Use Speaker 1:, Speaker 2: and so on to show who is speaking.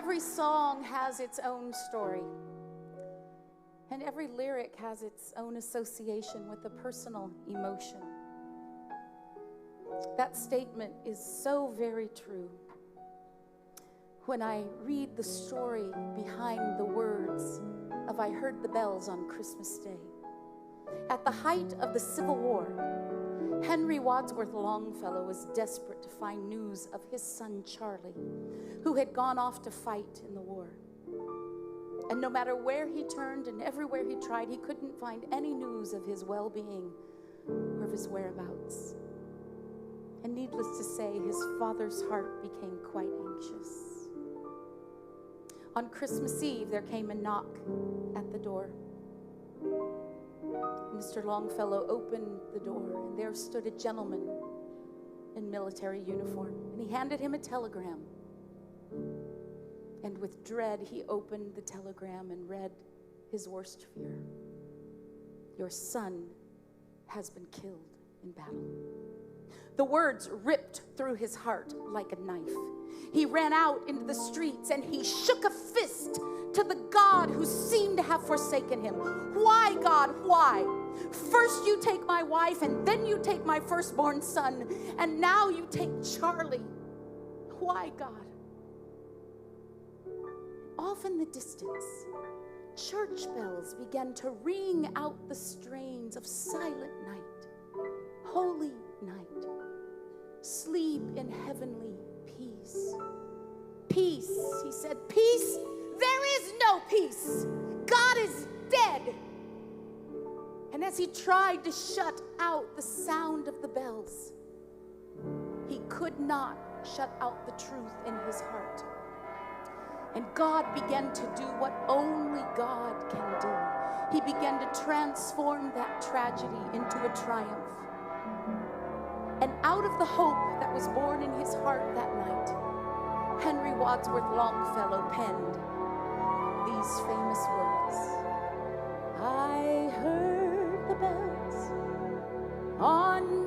Speaker 1: Every song has its own story, and every lyric has its own association with a personal emotion. That statement is so very true. When I read the story behind the words of "I Heard the Bells on Christmas Day," at the height of the Civil War, Henry Wadsworth Longfellow was desperate to find news of his son Charlie, who had gone off to fight in the war. And no matter where he turned and everywhere he tried, he couldn't find any news of his well-being or of his whereabouts. And needless to say, his father's heart became quite anxious. On Christmas Eve, there came a knock at the door. Mr. Longfellow opened the door, and there stood a gentleman in military uniform, and he handed him a telegram. And with dread, he opened the telegram and read his worst fear. "Your son has been killed in battle." The words ripped through his heart like a knife. He ran out into the streets and he shook a fist to the God who seemed to have forsaken him. "Why, God, why? First you take my wife, and then you take my firstborn son, and now you take Charlie. Why, God?" Off in the distance, church bells began to ring out the strains of Silent Night, Holy Night, sleep in heavenly peace. "Peace," he said, "peace? There is no peace. God is dead." And as he tried to shut out the sound of the bells, he could not shut out the truth in his heart. And God began to do what only God can do. He began to transform that tragedy into a triumph. And out of the hope that was born in his heart that night, Henry Wadsworth Longfellow penned these famous words: "I heard the bells on